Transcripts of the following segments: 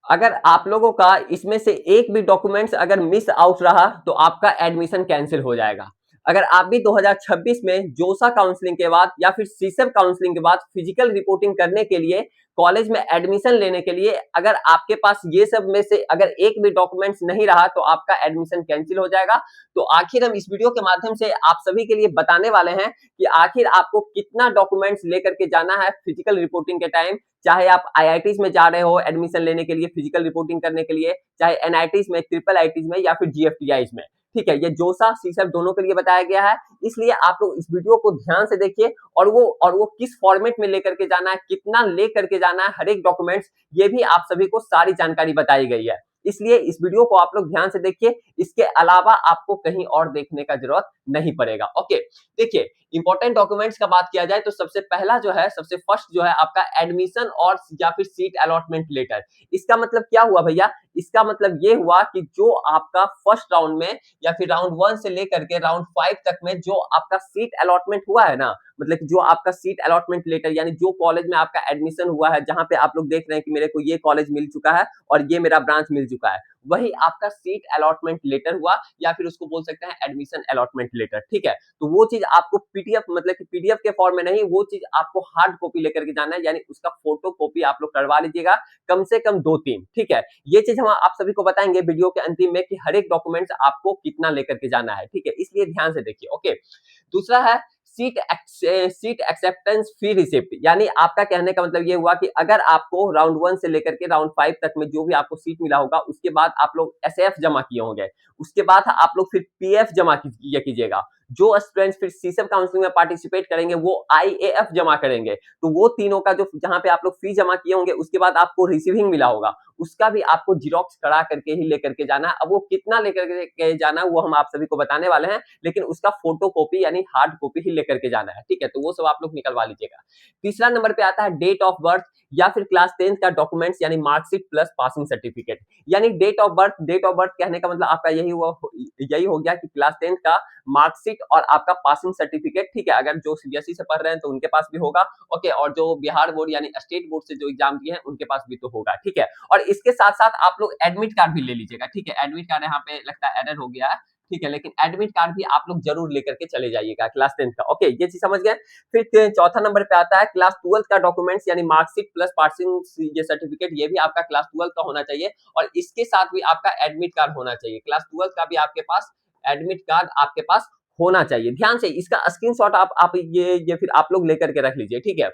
अगर आप लोगों का इसमें से एक भी डॉक्यूमेंट्स अगर मिस आउट रहा तो आपका एडमिशन कैंसिल हो जाएगा। अगर आप भी 2026 में जोसा काउंसलिंग के बाद या फिर सीसेप काउंसलिंग के बाद फिजिकल रिपोर्टिंग करने के लिए कॉलेज में एडमिशन लेने के लिए अगर आपके पास ये सब में से अगर एक भी डॉक्यूमेंट्स नहीं रहा तो आपका एडमिशन कैंसिल हो जाएगा। तो आखिर हम इस वीडियो के माध्यम से आप सभी के लिए बताने वाले हैं कि आखिर आपको कितना डॉक्यूमेंट्स लेकर के जाना है फिजिकल रिपोर्टिंग के टाइम, चाहे आप आईआईटीज में जा रहे हो एडमिशन लेने के लिए फिजिकल रिपोर्टिंग करने के लिए, चाहे एनआईटीज में, ट्रिपल आईटीज में या फिर जीएफटीआईज में। ठीक है, ये जोसा सीसेप दोनों के लिए बताया गया है, इसलिए आप लोग इस वीडियो को ध्यान से देखिए और वो किस फॉर्मेट में लेकर के जाना है, कितना लेकर के जाना है, हर एक डॉक्यूमेंट्स, ये भी आप सभी को सारी जानकारी बताई गई है। इसलिए इस वीडियो को आप लोग ध्यान से देखिए, इसके अलावा आपको कहीं और देखने का जरूरत नहीं पड़ेगा। ओके, देखिए इंपॉर्टेंट डॉक्यूमेंट्स का बात किया जाए तो सबसे पहला जो है, सबसे फर्स्ट जो है आपका एडमिशन और या फिर सीट अलॉटमेंट लेटर। इसका मतलब क्या हुआ भैया? इसका मतलब ये हुआ कि जो आपका फर्स्ट राउंड में या फिर राउंड 1 से लेकर के राउंड 5 तक में जो आपका सीट अलॉटमेंट हुआ है ना, मतलब जो आपका सीट अलॉटमेंट लेटर यानी जो कॉलेज में आपका एडमिशन हुआ है, जहां पे आप लोग देख रहे हैं कि मेरे को ये कॉलेज मिल चुका है और ये मेरा ब्रांच मिल चुका है, वही आपका सीट अलॉटमेंट लेटर हुआ या फिर उसको बोल सकते हैं एडमिशन अलॉटमेंट लेटर। ठीक है, तो वो चीज आपको पीडीएफ मतलब कि पीडीएफ के फॉर्म में नहीं, वो चीज आपको हार्ड कॉपी लेकर के जाना है, यानी उसका फोटो कॉपी आप लोग करवा लीजिएगा, कम से कम 2-3। ठीक है, ये चीज हम आप सभी को बताएंगे वीडियो के अंतिम में कि हर एक डॉक्यूमेंट्स आपको कितना लेकर के जाना है। ठीक है, इसलिए ध्यान से देखिए। ओके, दूसरा है सीट एक्सेप्टेंस फी रिसिप्ट, यानी आपका कहने का मतलब ये हुआ कि अगर आपको राउंड 1 से लेकर के राउंड 5 तक में जो भी आपको सीट मिला होगा, उसके बाद आप लोग एसएफ जमा किए होंगे, उसके बाद आप लोग फिर पीएफ जमा कीजिएगा। जो स्टूडेंट्स फिर सीसेप काउंसलिंग में पार्टिसिपेट करेंगे वो आईएएफ जमा करेंगे। तो वो तीनों का जो जहां पे आप लोग फी जमा किए होंगे, उसके बाद आपको रिसीविंग मिला होगा, उसका भी आपको जीरोक्स करा करके ही लेकर के जाना है। अब वो कितना लेकर के जाना है वो हम आप सभी को बताने वाले हैं, लेकिन उसका फोटो कॉपी यानी हार्ड कॉपी ही लेकर के जाना है। ठीक है, तो वो सब आप लोग निकलवा लीजिएगा। तीसरा नंबर पे आता है डेट ऑफ बर्थ या फिर क्लास 10 का डॉक्यूमेंट्स यानी मार्कशीट प्लस पासिंग सर्टिफिकेट। यानी डेट ऑफ बर्थ कहने का मतलब आपका यही हो गया कि क्लास 10 का मार्कशीट और आपका पासिंग सर्टिफिकेट। ठीक है, अगर जो सीबीएसई से पढ़ रहे हैं तो उनके पास भी होगा। ओके, और जो बिहार बोर्ड यानी स्टेट बोर्ड से जो एग्जाम दिए हैं उनके पास भी तो होगा। ठीक है, और इसके साथ साथ आप लोग एडमिट कार्ड भी ले लीजिएगा। ठीक है, एडमिट कार्ड यहाँ पे लगता है एरर हो गया है। ठीक है, लेकिन एडमिट कार्ड भी आप लोग जरूर लेकर के चले जाइएगा क्लास 10 का। ओके, ये चीज समझ गए। फिर चौथा नंबर पे आता है क्लास 12 का डॉक्यूमेंट्स यानी मार्कशीट प्लस पासिंग ये सर्टिफिकेट, ये भी आपका क्लास 12 का होना चाहिए और इसके साथ भी आपका एडमिट कार्ड होना चाहिए। क्लास 12 का भी आपके पास एडमिट कार्ड आपके पास होना चाहिए। ध्यान से इसका स्क्रीनशॉट आप ये फिर आप लोग लेकर के रख लीजिए। ठीक है,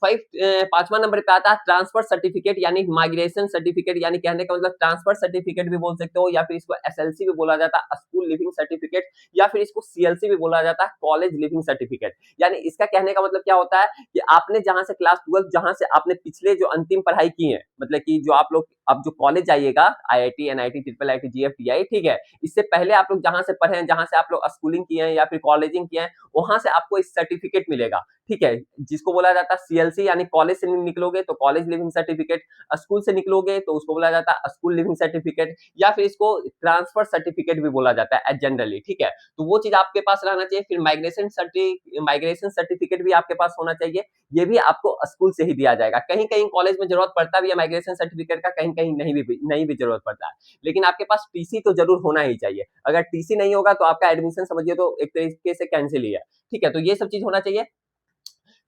पांचवा नंबर पे आता है ट्रांसफर सर्टिफिकेट यानी माइग्रेशन सर्टिफिकेट, यानी कहने का मतलब ट्रांसफर सर्टिफिकेट भी बोल सकते हो या फिर इसको एसएलसी भी बोला जाता है, स्कूल लिविंग सर्टिफिकेट, या फिर इसको सीएलसी भी बोला जाता है, कॉलेज लिविंग सर्टिफिकेट। यानी इसका कहने का मतलब क्या होता है कि आपने जहां से क्लास 12 जहां से आपने पिछले जो अंतिम पढ़ाई की है, मतलब कि जो आप लोग अब जो कॉलेज जाइएगा, IIT, NIT, triple IT, GFTI, ठीक है, इससे पहले आप लोग जहां से पढ़े हैं, जहां से आप लोग स्कूलिंग किए हैं या फिर कॉलेजिंग किए हैं, वहां से आपको इस सर्टिफिकेट मिलेगा। ठीक है, जिसको बोला जाता है सीएलसी, यानी कॉलेज से निकलोगे तो कॉलेज लिविंग सर्टिफिकेट, स्कूल से निकलोगे तो उसको बोला जाता है स्कूल लिविंग सर्टिफिकेट, या फिर इसको ट्रांसफर सर्टिफिकेट भी बोला जाता है जनरली। ठीक है, तो वो चीज आपके पास रहना चाहिए। फिर माइग्रेशन सर्टिफिकेट भी आपके पास होना चाहिए, ये भी आपको स्कूल से ही दिया जाएगा। कहीं कहीं कॉलेज में जरूरत पड़ता भी है माइग्रेशन सर्टिफिकेट का, कहीं कहीं नहीं भी जरूरत पड़ता है, लेकिन आपके पास टीसी तो जरूर होना ही चाहिए। अगर टीसी नहीं होगा तो आपका एडमिशन समझिए तो एक तरीके से कैंसिल ही है। ठीक है, तो ये सब चीज होना चाहिए।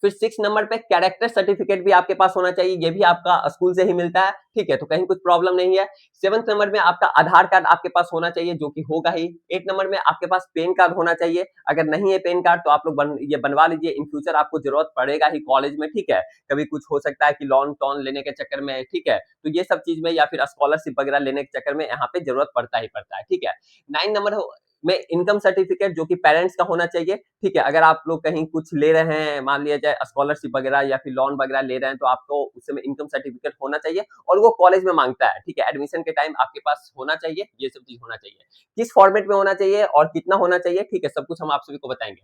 फिर 6 नंबर पे कैरेक्टर सर्टिफिकेट भी आपके पास होना चाहिए, ये भी आपका स्कूल से ही मिलता है। ठीक है, तो कहीं कुछ प्रॉब्लम नहीं है। 7 नंबर में आपका आधार कार्ड आपके पास होना चाहिए, जो कि होगा ही। 8 नंबर में आपके पास पैन कार्ड होना चाहिए, अगर नहीं है पैन कार्ड तो आप लोग ये बनवा लीजिए, इन फ्यूचर आपको जरूरत पड़ेगा ही कॉलेज में। ठीक है, कभी कुछ हो सकता है कि लोन टोन लेने के चक्कर में, ठीक है, तो ये सब चीज में या फिर स्कॉलरशिप वगैरह लेने के चक्कर में यहाँ पे जरूरत पड़ता ही पड़ता है। ठीक है, 9 नंबर में इनकम सर्टिफिकेट, जो कि पेरेंट्स का होना चाहिए। ठीक है, अगर आप लोग कहीं कुछ ले रहे हैं, मान लिया जाए स्कॉलरशिप वगैरह या फिर लोन वगैरह ले रहे हैं, तो आपको उस समय इनकम सर्टिफिकेट होना चाहिए और वो कॉलेज में मांगता है। ठीक है, एडमिशन के टाइम आपके पास होना चाहिए, ये सब चीज होना चाहिए। किस फॉर्मेट में होना चाहिए और कितना होना चाहिए, ठीक है, सब कुछ हम आप सभी को बताएंगे।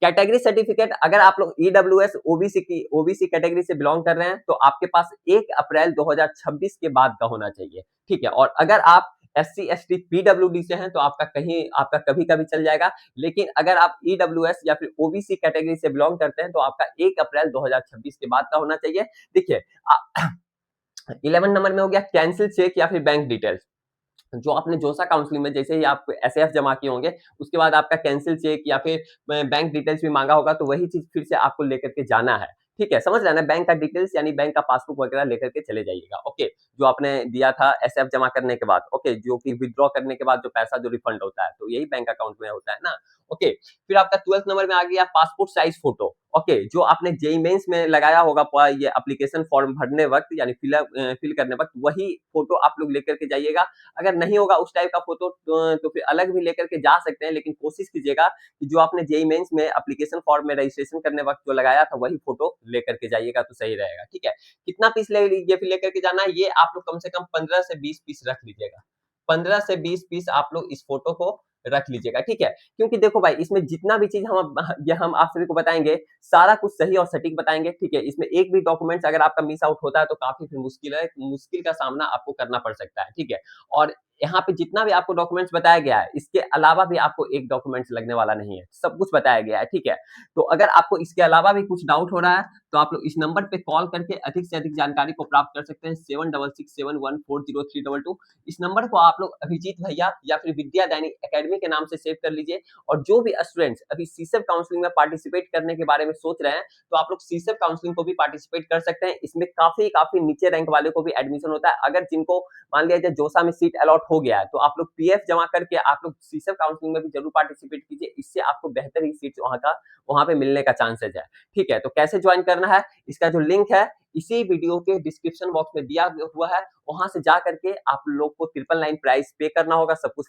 कैटेगरी सर्टिफिकेट, अगर आप लोग ईडब्ल्यूएस ओबीसी कैटेगरी से बिलोंग कर रहे हैं तो आपके पास 1 अप्रैल 2026 के बाद का होना चाहिए। ठीक है, और अगर आप एससी एसटी पीडब्ल्यूडी से हैं तो आपका कभी कभी चल जाएगा, लेकिन अगर आप ईडब्ल्यूएस या फिर ओबीसी कैटेगरी से बिलोंग करते हैं तो आपका 1 अप्रैल 2026 के बाद का होना चाहिए। देखिए 11 नंबर में हो गया कैंसिल चेक या फिर बैंक डिटेल्स। जो आपने जोसा काउंसलिंग में जैसे ही आप एसएएफ जमा किए होंगे, उसके बाद आपका कैंसिल चेक या फिर बैंक डिटेल्स भी मांगा होगा, तो वही चीज फिर से आपको लेकर के जाना है। ठीक है, समझ रहे हैं ना? बैंक का डिटेल्स यानी बैंक का पासबुक वगैरह लेकर के चले जाइएगा। ओके, जो आपने दिया था एसएफ जमा करने के बाद, ओके, जो कि विथड्रॉ करने के बाद जो पैसा जो रिफंड होता है, तो यही बैंक अकाउंट में होता है ना। ओके, फिर आपका 12th नंबर में आ गया पासपोर्ट साइज फोटो। ओके, जो आपने जेईई मेंस में लगाया होगा ये एप्लीकेशन फॉर्म भरने वक्त यानी फिल करने वक्त, वही फोटो आप लोग लेकर के जाइएगा। अगर नहीं होगा उस टाइप का फोटो तो फिर अलग भी लेकर के जा सकते हैं, लेकिन कोशिश कीजिएगा कि जो आपने जेईई मेंस में एप्लीकेशन फॉर्म में रजिस्ट्रेशन करने वक्त जो लगाया था वही फोटो लेकर के जाइएगा तो सही रहेगा। ठीक है, कितना पीस ले लीजिए फिर लेकर के जाना है, ये आप लोग कम से कम 15 से 20 पीस रख लीजिएगा। 15 से 20 पीस आप लोग इस फोटो को रख लीजिएगा। ठीक है, क्योंकि देखो भाई, इसमें जितना भी चीज हम आप सभी को बताएंगे, सारा कुछ सही और सटीक बताएंगे। ठीक है, इसमें एक भी डॉक्यूमेंट्स अगर आपका मिस आउट होता है तो काफी फिर मुश्किल है, मुश्किल का सामना आपको करना पड़ सकता है। ठीक है, और यहाँ पे जितना भी आपको डॉक्यूमेंट्स बताया गया है, इसके अलावा भी आपको एक डॉक्यूमेंट्स लगने वाला नहीं है, सब कुछ बताया गया है। ठीक है, तो अगर आपको इसके अलावा भी कुछ डाउट हो रहा है तो आप लोग इस नंबर पे कॉल करके अधिक से अधिक जानकारी को प्राप्त कर सकते हैं। 7667140322। इस नंबर को आप लोग अभिजीत भैया या फिर विद्या दैनी एकेडमी के नाम से सेव कर लीजिए। और जो भी स्टूडेंट्स अभी सीसेप काउंसलिंग में पार्टिसिपेट करने के बारे में सोच रहे हैं, तो आप लोग सीसेप काउंसलिंग को भी पार्टिसिपेट कर सकते हैं। इसमें काफी काफी नीचे रैंक वाले को भी एडमिशन होता है। अगर जिनको मान लिया जाए जोसा में सीट अलॉट हो गया है, तो आप लोग पीएफ जमा करके आप लोग सीसेप काउंसलिंग में भी जरूर पार्टिसिपेट कीजिए। इससे आपको बेहतर ही सीट वहां पे मिलने का चांसेस है। ठीक है, तो कैसे ज्वाइन करना है, इसका जो लिंक है इसी वीडियो के डिस्क्रिप्शन बॉक्स में दिया हुआ है। वहां से जा करके आप लोग को 999 प्राइस पे करना होगा, सब कुछ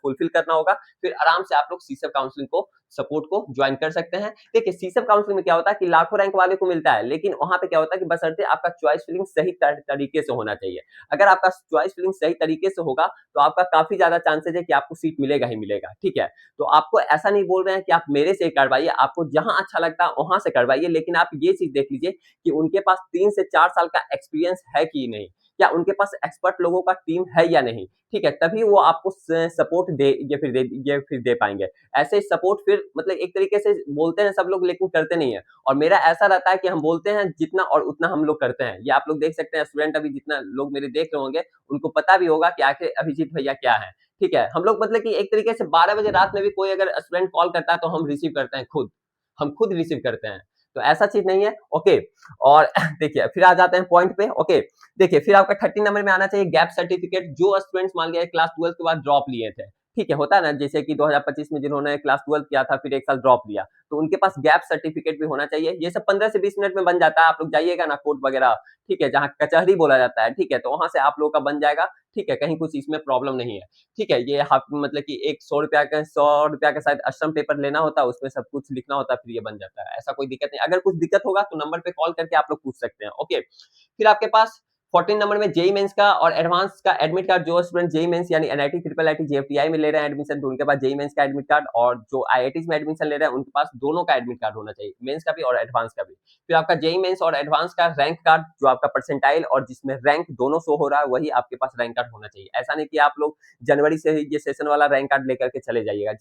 फुलफिल करना होगा, फिर आराम से आप लोग सीसेप काउंसलिंग को सपोर्ट को ज्वाइन कर सकते हैं। देखिए, सीसेप काउंसलिंग में क्या होता है कि लाखों रैंक वाले को मिलता है, लेकिन वहां पे क्या होता है कि बशर्ते आपका चॉइस फिलिंग सही तरीके से होना चाहिए। अगर आपका चॉइस फिलिंग सही तरीके से होगा तो आपका काफी ज्यादा चांसेस है कि आपको सीट मिलेगा ही मिलेगा। ठीक है, तो आपको ऐसा नहीं बोल रहे हैं कि आप मेरे से करवाइए, आपको जहां अच्छा लगता है वहां से करवाइए, लेकिन आप ये चीज देख लीजिए कि उनके पास 3 से 4 साल का एक्सपीरियंस है कि नहीं, क्या उनके पास एक्सपर्ट लोगों का टीम है या नहीं। ठीक है, तभी वो आपको सपोर्ट दे पाएंगे। ऐसे सपोर्ट फिर मतलब एक तरीके से बोलते हैं सब लोग, लेकिन करते नहीं है। और मेरा ऐसा रहता है कि हम बोलते हैं जितना और उतना हम लोग करते हैं। ये आप लोग देख सकते हैं, स्टूडेंट अभी जितना लोग मेरे देख रहे होंगे उनको पता भी होगा कि आखिर अभिजीत भैया क्या है। ठीक है, हम लोग मतलब कि एक तरीके से 12 बजे रात में भी कोई अगर स्टूडेंट कॉल करता है तो हम रिसीव करते हैं खुद, हम खुद रिसीव करते हैं। तो ऐसा चीज नहीं है। ओके, और देखिए फिर आ जाते हैं पॉइंट पे। ओके, देखिए फिर आपका 30 नंबर में आना चाहिए गैप सर्टिफिकेट। जो स्टूडेंट्स मान लिया क्लास 12 के बाद ड्रॉप लिए थे, ठीक है, होता है ना, जैसे कि 2025 में जिन्होंने क्लास 12 किया था फिर एक साल ड्रॉप लिया, तो उनके पास गैप सर्टिफिकेट भी होना चाहिए। ये सब 15 से 20 मिनट में बन जाता है। आप लोग जाइएगा ना कोर्ट वगैरह, ठीक है, जहाँ कचहरी बोला जाता है, ठीक है, तो वहां से आप लोगों का बन जाएगा। ठीक है, कहीं कुछ इसमें प्रॉब्लम नहीं है। ठीक है, ये मतलब कि एक 100 रुपया का शायद अष्टम पेपर लेना होता है, उसमें सब कुछ लिखना होता है, फिर ये बन जाता है। ऐसा कोई दिक्कत नहीं। अगर कुछ दिक्कत होगा तो नंबर पे कॉल करके आप लोग पूछ सकते हैं। ओके, फिर आपके पास 14 नंबर में जेई मेंस का और एडवांस का एडमिट कार्ड। जो स्टूडेंट जेई मेंस यानी एनआईटी ट्रिपल आईटी जेएफटीआई में ले रहे हैं एडमिशन, तो उनके पास जेई मेंस का एडमिट कार्ड, और जो आईआईटीज में एडमिशन ले रहे हैं उनके पास दोनों का एडमिट कार्ड होना चाहिए, मेंस का भी और एडवांस का भी। फिर आपका जेई मेंस और एडवांस का रैंक कार्ड, जो आपका परसेंटाइल और जिसमें रैंक दोनों शो हो रहा है, वही आपके पास रैंक कार्ड होना चाहिए। ऐसा नहीं कि आप लोग जनवरी से ही ये सेशन वाला रैंक कार्ड लेकर के चले जाइएगा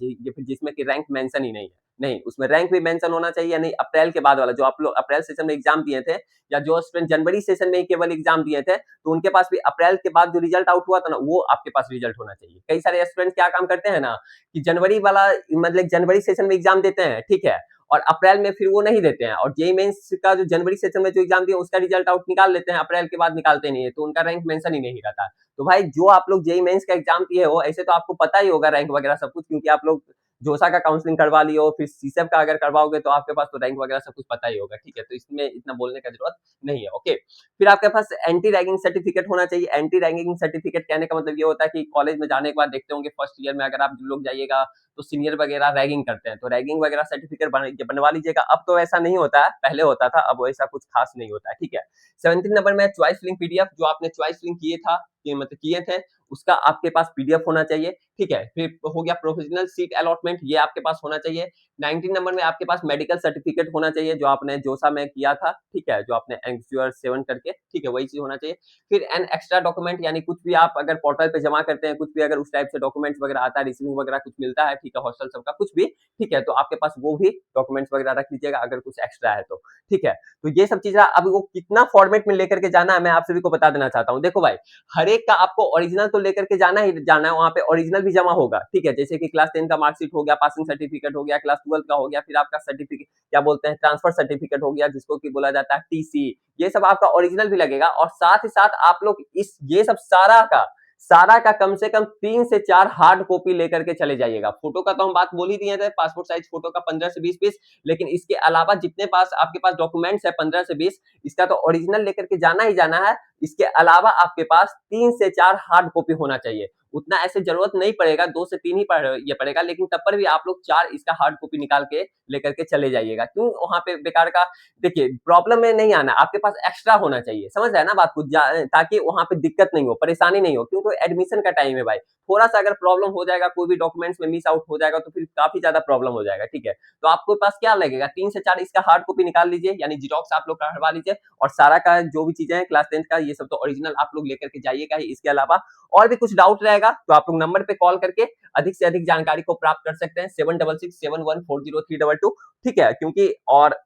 जिसमें कि रैंक मेंशन ही नहीं है। नहीं, उसमें रैंक भी मेंशन होना चाहिए। नहीं, अप्रैल के बाद वाला जो आप लोग अप्रैल सेशन में एग्जाम दिए थे, या जो स्टूडेंट जनवरी सेशन में ही केवल एग्जाम दिए थे, तो उनके पास भी अप्रैल के बाद जो रिजल्ट आउट हुआ था ना, वो आपके पास रिजल्ट होना चाहिए। कई सारे स्टूडेंट क्या काम करते हैं ना कि जनवरी वाला मतलब जनवरी सेशन में एग्जाम देते हैं, ठीक है, और अप्रैल में फिर वो नहीं देते हैं, और जेईई मेंस का जो जनवरी सेशन में जो एग्जाम दिया उसका रिजल्ट आउट निकाल लेते हैं, अप्रैल के बाद निकालते नहीं है, तो उनका रैंक मेंशन ही नहीं रहता। तो भाई जो आप लोग जेईई मेंस का एग्जाम दिए हो, ऐसे तो आपको पता ही होगा रैंक वगैरह सब कुछ, क्योंकि आप लोग जोसा का काउंसलिंग करवा लियो, फिर सीसेप का अगर करवाओगे तो आपके पास तो रैंक वगैरह सब कुछ पता ही होगा। ठीक है, तो इसमें इतना बोलने का जरूरत नहीं है। ओके, फिर आपके पास एंटी रैगिंग सर्टिफिकेट होना चाहिए। एंटी रैगिंग सर्टिफिकेट कहने का मतलब ये होता है कि कॉलेज में जाने के बाद देखते होंगे फर्स्ट ईयर में अगर आप लोग जाइएगा तो सीनियर वगैरह रैगिंग करते हैं, तो रैगिंग वगैरह सर्टिफिकेट बनवा लीजिएगा। अब तो ऐसा नहीं होता है, पहले होता था, अब ऐसा कुछ खास नहीं होता है। ठीक है, 17 नंबर में चॉइस फिलिंग पीडीएफ, जो आपने चॉइस फिलिंग किए था, मतलब किए थे, उसका आपके पास पीडीएफ होना चाहिए, ठीक है। फिर हो गया प्रोविजनल सीट अलॉटमेंट, ये आपके पास होना चाहिए। 19 नंबर में आपके पास मेडिकल सर्टिफिकेट होना चाहिए जो आपने जोसा में किया था, ठीक है, जो आपने एंश्योर 7 करके, ठीक है, वही चीज होना चाहिए। फिर एन एक्स्ट्रा डॉक्यूमेंट, यानी कुछ भी आप अगर पोर्टल पे जमा करते हैं, कुछ भी अगर उस टाइप से डॉक्यूमेंट्स वगैरह आता है, रिसीविंग वगैरह कुछ मिलता है, ठीक है, हॉस्टल सबका कुछ भी, ठीक है, तो आपके पास वो भी डॉक्यूमेंट्स वगैरह रख लीजिएगा अगर कुछ एक्स्ट्रा है तो, ठीक है। तो ये सब चीजें अब वो कितना फॉर्मेट में लेकर के जाना है मैं आप सभी को बता देना चाहता हूँ। देखो भाई, हर एक का आपको ओरिजिनल तो लेकर के जाना ही जाना है, वहां पे ओरिजिनल भी जमा होगा, ठीक है। जैसे कि क्लास 10 का मार्कशीट हो गया, पासिंग सर्टिफिकेट हो गया, क्लास 12 का हो गया, फिर आपका सर्टिफिकेट क्या बोलते हैं ट्रांसफर सर्टिफिकेट हो गया, जिसको कि बोला जाता है टीसी, ये सब आपका ओरिजिनल भी लगेगा। और साथ ही साथ आप लोग इस ये सब सारा का कम से कम 3 से 4 हार्ड कॉपी लेकर के चले जाइएगा। फोटो का तो हम बात बोल ही दिए थे, पासपोर्ट साइज फोटो का 15 से 20 पीस, लेकिन इसके अलावा जितने पास आपके पास डॉक्यूमेंट्स है 15 से 20, इसका तो ओरिजिनल लेकर के जाना ही जाना है। इसके अलावा आपके पास 3 से 4 हार्ड कॉपी होना चाहिए। उतना ऐसे जरूरत नहीं पड़ेगा, 2 से 3 ही ये पड़ेगा, लेकिन तब पर भी आप लोग 4 इसका हार्ड कॉपी निकाल के लेकर के चले जाइएगा। क्यों वहां पे बेकार का, देखिए प्रॉब्लम में नहीं आना, आपके पास एक्स्ट्रा होना चाहिए, समझ रहे हैं ना बात को, ताकि वहां पे दिक्कत नहीं हो, परेशानी नहीं हो, क्योंकि एडमिशन का टाइम है भाई। थोड़ा सा अगर प्रॉब्लम हो जाएगा, कोई भी डॉक्यूमेंट्स में मिस आउट हो जाएगा तो फिर काफी ज्यादा प्रॉब्लम हो जाएगा, ठीक है। तो आपके पास क्या लगेगा, 3 से 4 इसका हार्ड कॉपी निकाल लीजिए, यानी जीरोक्स आप लोग करवा लीजिए। और सारा का जो भी चीजें हैं क्लास 10 का, ये सब तो ओरिजिनल आप लोग लेकर के जाइएगा ही। इसके अलावा और भी कुछ डाउट रहेगा तो आप लोग नंबर पे कॉल करके अधिक से अधिक जानकारी को प्राप्त कर सकते हैं, 7667140322, ठीक है। क्योंकि और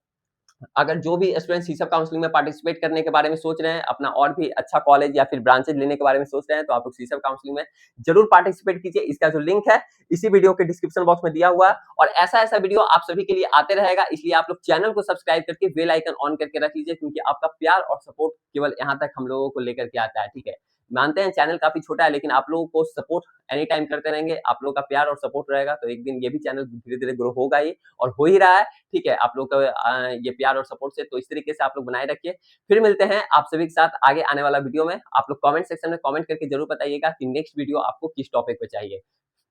अगर जो भी स्टूडेंट सीसब काउंसलिंग में पार्टिसिपेट करने के बारे में सोच रहे हैं, अपना और भी अच्छा कॉलेज या फिर ब्रांचेज लेने के बारे में सोच रहे हैं, तो आप लोग सीसब काउंसलिंग में जरूर पार्टिसिपेट कीजिए। इसका जो लिंक है इसी वीडियो के डिस्क्रिप्शन बॉक्स में दिया हुआ है। और ऐसा वीडियो आप सभी के लिए आते रहेगा, इसलिए आप लोग चैनल को सब्सक्राइब करके बेल आइकन ऑन करके रख लीजिए, क्योंकि आपका प्यार और सपोर्ट केवल यहाँ तक हम लोगों को लेकर के आता है, ठीक है। मानते हैं चैनल काफी छोटा है, लेकिन आप लोगों को सपोर्ट एनी टाइम करते रहेंगे, आप लोगों का प्यार और सपोर्ट रहेगा तो एक दिन ये भी चैनल धीरे धीरे ग्रो होगा ही, और हो ही रहा है, ठीक है। आप लोग का ये प्यार और सपोर्ट से, तो इस तरीके से आप लोग बनाए रखिए। फिर मिलते हैं आप सभी के साथ आगे आने वाला वीडियो में। आप लोग कमेंट सेक्शन में कमेंट करके जरूर बताइएगा कि नेक्स्ट वीडियो आपको किस टॉपिक पे चाहिए।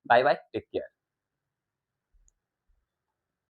Bye bye, take care.